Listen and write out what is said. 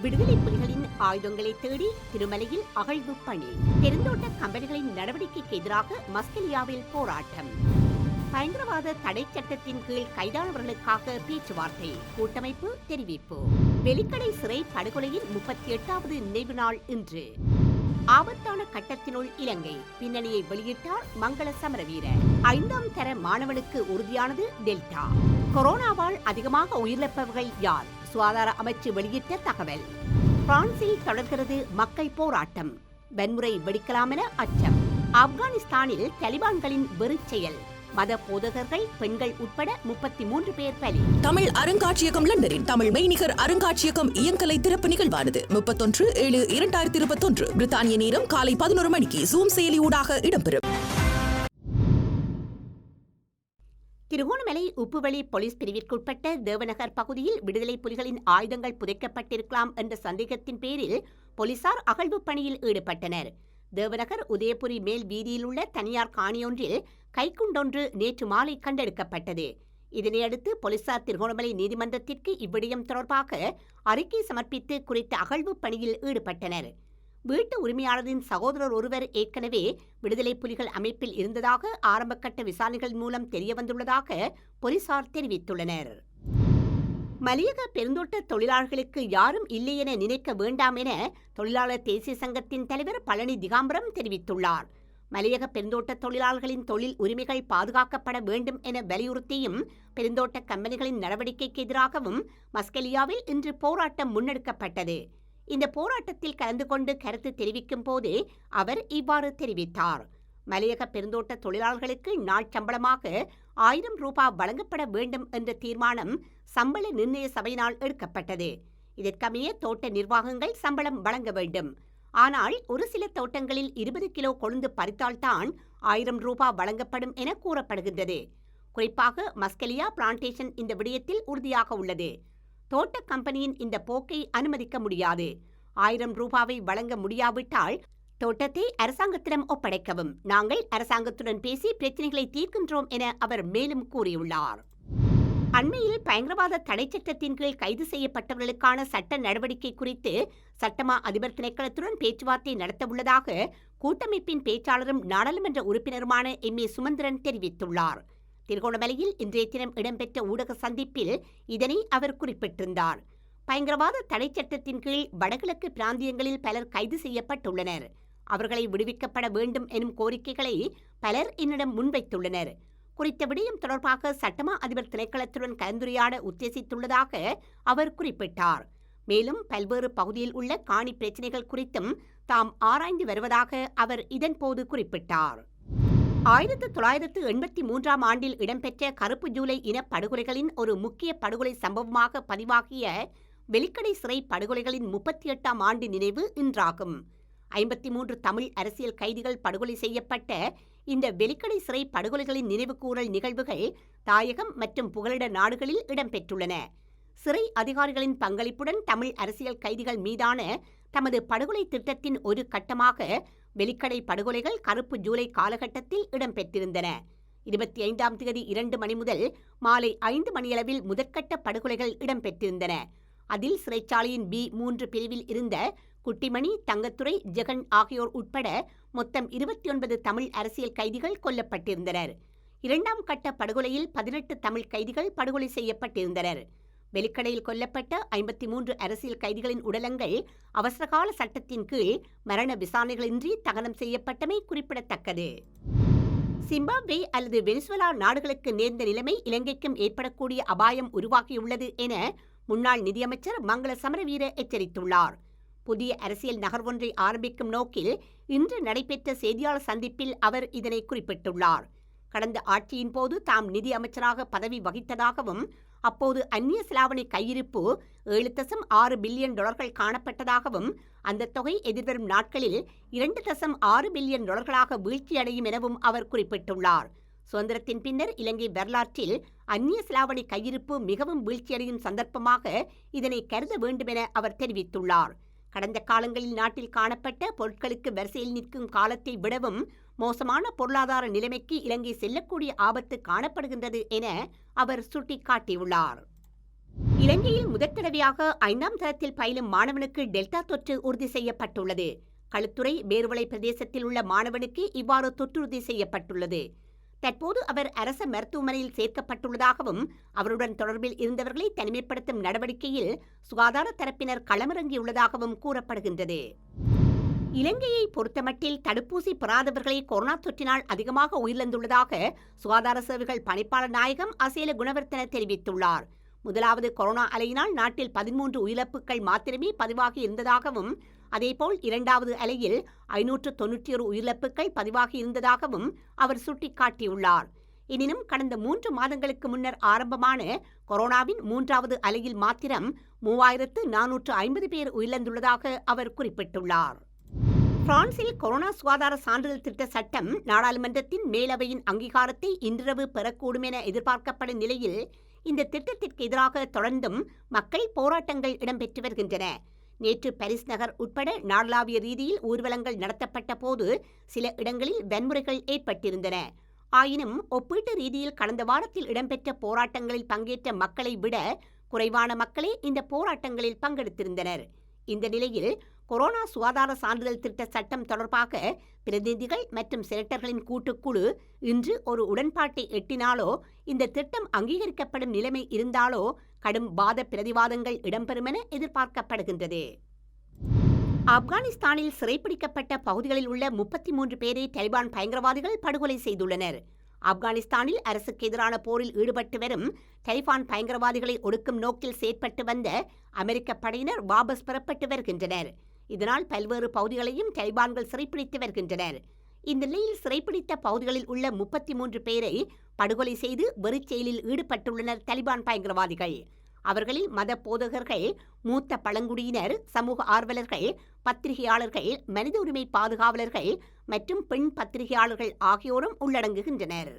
விடுதலை புலிகளின் ஆயுதங்களை தேடி திருமலையில் அகழ்வு பணி. பெருந்தோட்ட கம்பெனிகளின் நடவடிக்கைக்கு எதிராக மஸ்கெலியாவில் போராட்டம். பயங்கரவாத தடை சட்டத்தின் கீழ் கைதானவர்களுக்காக பேச்சுவார்த்தை. கூட்டமைப்பு தெரிவிப்பு. வெலிக்கடை சிறை படுகொலையின் 38வது நினைவு நாள் இன்று. ஆபத்தான கட்டத்தினுள் இலங்கை. பின்னணியை வெளியிட்டார் மங்கள சமரவீர. 5ஆம் தர மாணவனுக்கு உறுதியானது டெல்டா. கொரோனாவால் அதிகமாக உயிரிழப்பவர்கள் யார்? சுகாதார அமைச்சு வெளியிட்ட தகவல். பிரான்சில் தொடர்கிறது மக்கள் போராட்டம். வன்முறை வெடிக்கலாம் என அச்சம். ஆப்கானிஸ்தானில் தலிபான்களின் வெறிச்செயல். மத போதகர்கள், பெண்கள் உட்பட 33 பேர் பலி. தமிழ் அருங்காட்சியகம் லண்டனின் தமிழ் மெய்நிகர் அருங்காட்சியகம் இயங்கலை திறப்பு நிகழ்வானது 31/7/2021 பிரித்தானிய நேரம் காலை 11 மணிக்கு ஜூம் செயலி ஊடாக இடம்பெறும். திருகோணமலை உப்புவெளி போலீஸ் பிரிவிற்குட்பட்ட தேவநகர் பகுதியில் விடுதலை புலிகளின் ஆயுதங்கள் புதைக்கப்பட்டிருக்கலாம் என்ற சந்தேகத்தின் பேரில் போலீசார் அகழ்வு பணியில் ஈடுபட்டனர். தேவநகர் உதயபுரி மேல் வீதியில் உள்ள தனியார் காணியொன்றில் கைக்குண்டொன்று நேற்று மாலை கண்டெடுக்கப்பட்டது. இதனையடுத்து போலீசார் திருகோணமலை நீதிமன்றத்திற்கு இவ்விடயம் தொடர்பாக அறிக்கை சமர்ப்பித்து குறித்த அகழ்வு பணியில் ஈடுபட்டனர். வீட்டு உரிமையாளரின் சகோதரர் ஒருவர் ஏற்கனவே விடுதலை புலிகள் அமைப்பில் இருந்ததாக ஆரம்பகட்ட விசாரணைகள் மூலம் தெரியவந்துள்ளதாக போலீசார் தெரிவித்துள்ளனர். மலையக பெருந்தோட்ட தொழிலாளர்களுக்கு யாரும் இல்லை என நினைக்க வேண்டாம் என தொழிலாளர் தேசிய சங்கத்தின் தலைவர் பழனி திகாம்பரம் தெரிவித்துள்ளார். மலையக பெருந்தோட்ட தொழிலாளர்களின் தொழில் உரிமைகள் பாதுகாக்கப்பட வேண்டும் என வலியுறுத்தியும் பெருந்தோட்ட கம்பெனிகளின் நடவடிக்கைக்கு எதிராகவும் மஸ்கெலியாவில் இன்று போராட்டம் முன்னெடுக்கப்பட்டது. இந்த போராட்டத்தில் கலந்து கொண்டு கருத்து தெரிவிக்கும் போதே அவர் இவ்வாறு தெரிவித்தார். மலையக பெருந்தோட்ட தொழிலாளர்களுக்கு நாள் சம்பளமாக 1000 ரூபாய் வழங்கப்பட வேண்டும் என்ற தீர்மானம் சம்பள நிர்ணய சபையினால் எடுக்கப்பட்டது. இதற்கமைய தோட்ட நிர்வாகங்கள் சம்பளம் வழங்க வேண்டும். ஆனால் ஒரு சில தோட்டங்களில் 20 கிலோ கொழுந்து பறித்தால்தான் 1000 ரூபாய் வழங்கப்படும் என கூறப்படுகின்றது. குறிப்பாக மஸ்கெலியா பிளான்டேஷன் இந்த விடயத்தில் உறுதியாக உள்ளது. தோட்ட கம்பெனியின் இந்த போக்கை அனுமதிக்க முடியாது. 1000 ரூபாவை வழங்க முடியாவிட்டால் தோட்டத்தை அரசாங்கத்திடம் ஒப்படைக்கவும். நாங்கள் அரசாங்கத்துடன் பேசி பிரச்சினைகளை தீர்க்கின்றோம் என அவர் மேலும் கூறியுள்ளார். அண்மையில் பயங்கரவாத தடை சட்டத்தின் கீழ் கைது செய்யப்பட்டவர்களுக்கான சட்ட நடவடிக்கை குறித்து சட்டமா அதிபர் திணைக்களத்துடன் பேச்சுவார்த்தை நடத்தவுள்ளதாக கூட்டமைப்பின் பேச்சாளரும் நாடாளுமன்ற உறுப்பினருமான எம்.ஏ. சுமந்திரன் தெரிவித்துள்ளார். திருகோணமலையில் இன்றைய தினம் இடம்பெற்ற ஊடக சந்திப்பில் இதனை அவர் குறிப்பிட்டிருந்தார். பயங்கரவாத தடை சட்டத்தின் கீழ் வடகிழக்கு பிராந்தியங்களில் பலர் கைது செய்யப்பட்டுள்ளனர். அவர்களை விடுவிக்கப்பட வேண்டும் எனும் கோரிக்கைகளை பலர் என்னிடம் முன்வைத்துள்ளனர். குறித்த விடயம் தொடர்பாக சட்டமா அதிபர் திணைக்களத்துடன் கலந்துரையாட உத்தேசித்துள்ளதாக அவர் குறிப்பிட்டார். மேலும் பல்வேறு பகுதியில் உள்ள காணி பிரச்சினைகள் குறித்தும் தாம் ஆராய்ந்து வருவதாக அவர் இதன்போது குறிப்பிட்டார். 1983ஆம் ஆண்டில் இடம்பெற்ற கருப்பு ஜூலை இன படுகொலைகளின் ஒரு முக்கிய படுகொலை சம்பவமாக பதிவாகிய வெலிக்கடை சிறை படுகொலைகளின் 38ஆம் ஆண்டு நினைவு இன்றாகும். 53 தமிழ் அரசியல் கைதிகள் படுகொலை செய்யப்பட்ட இந்த வெலிக்கடை சிறை படுகொலைகளின் நினைவுகூரல் நிகழ்வுகள் தாயகம் மற்றும் புகலிட நாடுகளில் இடம்பெற்றுள்ளன. சிறை அதிகாரிகளின் பங்களிப்புடன் தமிழ் அரசியல் கைதிகள் மீதான தமது படுகொலை திட்டத்தின் ஒரு கட்டமாக வெலிக்கடை படுகொலைகள் கருப்பு ஜூலை காலகட்டத்தில் இடம்பெற்றிருந்தன. 25ஆம் தேதி 2 மணி முதல் மாலை 5 மணியளவில் முதற்கட்ட படுகொலைகள் இடம்பெற்றிருந்தன. அதில் சிறைச்சாலையின் B3 பிரிவில் இருந்த குட்டிமணி, தங்கத்துரை, ஜெகன் ஆகியோர் உட்பட மொத்தம் 29 தமிழ் அரசியல் கைதிகள் கொல்லப்பட்டிருந்தனர். 2ஆம் கட்ட படுகொலையில் 18 தமிழ் கைதிகள் படுகொலை செய்யப்பட்டிருந்தனர். வெலிக்கடையில் கொல்லப்பட்ட 53 அரசியல் கைதிகளின் உடலங்கள் அவசரகால சட்டத்தின் கீழ் மரண விசாரணைகளின்றி தகனம் செய்யப்பட்டமை குறிப்பிடத்தக்கது. சிம்பாப்வே அல்லது வெனிசுவேலா நாடுகளுக்கு நேர்ந்த நிலைமை இலங்கைக்கும் ஏற்படக்கூடிய அபாயம் உருவாகியுள்ளது என முன்னாள் நிதியமைச்சர் மங்கள சமரவீர எச்சரித்துள்ளார். புதிய அரசியல் நகர்வொன்றை ஆரம்பிக்கும் நோக்கில் இன்று நடைபெற்ற செய்தியாளர் சந்திப்பில் அவர் இதனை குறிப்பிட்டுள்ளார். கடந்த ஆட்சியின் போது தாம் நிதி அமைச்சராக பதவி வகித்ததாகவும் அப்போது அந்நிய செலாவணி கையிருப்பு 7.6 பில்லியன் டாலர்கள் காணப்பட்டதாகவும் அந்த தொகை எதிர்வரும் நாட்களில் 2.6 பில்லியன் டாலர்களாக வீழ்ச்சியடையும் எனவும் அவர் குறிப்பிட்டுள்ளார். சுதந்திரத்தின் பின்னர் இலங்கை வரலாற்றில் அந்நிய செலாவணி கையிருப்பு மிகவும் வீழ்ச்சியடையும் சந்தர்ப்பமாக இதனை கருத வேண்டுமென அவர் தெரிவித்துள்ளார். கடந்த காலங்களில் நாட்டில் காணப்பட்ட பொருட்களுக்கு வரிசையில் நிற்கும் காலத்தை விடவும் மோசமான பொருளாதார நிலைமைக்கு இலங்கை செல்லக்கூடிய ஆபத்து காணப்படுகின்றது என அவர் சுட்டிக்காட்டியுள்ளார். இலங்கையில் முதற்தடவையாக 5ஆம் தரத்தில் பயிலும் மாணவனுக்கு டெல்டா தொற்று உறுதி செய்யப்பட்டுள்ளது. களுத்துறை பேர்வளை பிரதேசத்தில் உள்ள மாணவனுக்கு இவ்வாறு தொற்றுறுதி செய்யப்பட்டுள்ளது. தற்போது அவர் அரச மருத்துவமனையில் சேர்க்கப்பட்டுள்ளதாகவும் அவருடன் தொடர்பில் இருந்தவர்களை தனிமைப்படுத்தும் நடவடிக்கையில் சுகாதார தரப்பினர் களமிறங்கியுள்ளதாகவும் கூறப்படுகின்றது. இலங்கையை பொறுத்தமட்டில் தடுப்பூசி பெறாதவர்களை கொரோனா தொற்றினால் அதிகமாக உயிரிழந்துள்ளதாக சுகாதார சேவைகள் பணிப்பாளர் நாயகம் அசேல குணவர்த்தன தெரிவித்துள்ளார். முதலாவது கொரோனா அலையினால் நாட்டில் 13 உயிரிழப்புகள் மாத்திரமே பதிவாகி இருந்ததாகவும் அதேபோல் 2வது அலையில் 591 உயிரிழப்புகள் பதிவாகி இருந்ததாகவும் அவர் சுட்டிக்காட்டியுள்ளார். எனினும் கடந்த 3 மாதங்களுக்கு முன்னர் ஆரம்பமான கொரோனாவின் 3வது அலையில் மாத்திரம் 3450 பேர் உயிரிழந்துள்ளதாக அவர் குறிப்பிட்டுள்ளார். பிரான்சில் கொரோனா சுகாதார சான்றிதழ் திட்ட சட்டம் நாடாளுமன்றத்தின் மேலவையின் அங்கீகாரத்தை இன்றிரவு பெறக்கூடும் என எதிர்பார்க்கப்படும் நிலையில் இந்த திட்டத்திற்கு எதிராக தொடர்ந்தும் மக்கள் போராட்டங்கள் இடம்பெற்று வருகின்றன. நேற்று பாரிஸ் நகர் உட்பட நாடளாவிய ரீதியில் ஊர்வலங்கள் நடத்தப்பட்ட போது சில இடங்களில் வன்முறைகள் ஏற்பட்டிருந்தன. ஆயினும் ஒப்பீட்டு ரீதியில் கடந்த வாரத்தில் இடம்பெற்ற போராட்டங்களில் பங்கேற்ற மக்களை விட குறைவான மக்களே இந்த போராட்டங்களில் பங்கெடுத்திருந்தனர். இந்த நிலையில் கொரோனா சுகாதார சான்றிதழ் திட்ட சட்டம் தொடர்பாக பிரதிநிதிகள் மற்றும் செனட்டர்களின் கூட்டுக்குழு இன்று ஒரு உடன்பாட்டை எட்டினாலோ இந்த திட்டம் அங்கீகரிக்கப்படும் நிலைமை இருந்தாலோ கடும் வாத பிரதிவாதங்கள் இடம்பெறும் என எதிர்பார்க்கப்படுகின்றது. ஆப்கானிஸ்தானில் சிறைப்பிடிக்கப்பட்ட பகுதிகளில் உள்ள 33 பேரை தலிபான் பயங்கரவாதிகள் படுகொலை செய்துள்ளனர். ஆப்கானிஸ்தானில் அரசுக்கு எதிரான போரில் ஈடுபட்டு வரும் தலிபான் பயங்கரவாதிகளை ஒடுக்கும் நோக்கில் செயற்பட்டு வந்த அமெரிக்க படையினர் வாபஸ் பெறப்பட்டு வருகின்றனர். இதனால் பல்வேறு பகுதிகளையும் தலிபான்கள் சிறைப்பிடித்து வருகின்றனர். இந்த நிலையில் சிறைப்பிடித்த பகுதிகளில் உள்ள 33 பேரை படுகொலை செய்து வெறிச்செயலில் ஈடுபட்டுள்ளனர் தலிபான் பயங்கரவாதிகள். அவர்களில் மத போதகர்கள், மூத்த பழங்குடியினர், சமூக ஆர்வலர்கள், பத்திரிகையாளர்கள், மனித உரிமை பாதுகாவலர்கள் மற்றும் பெண் பத்திரிகையாளர்கள் ஆகியோரும் உள்ளடங்குகின்றனர்.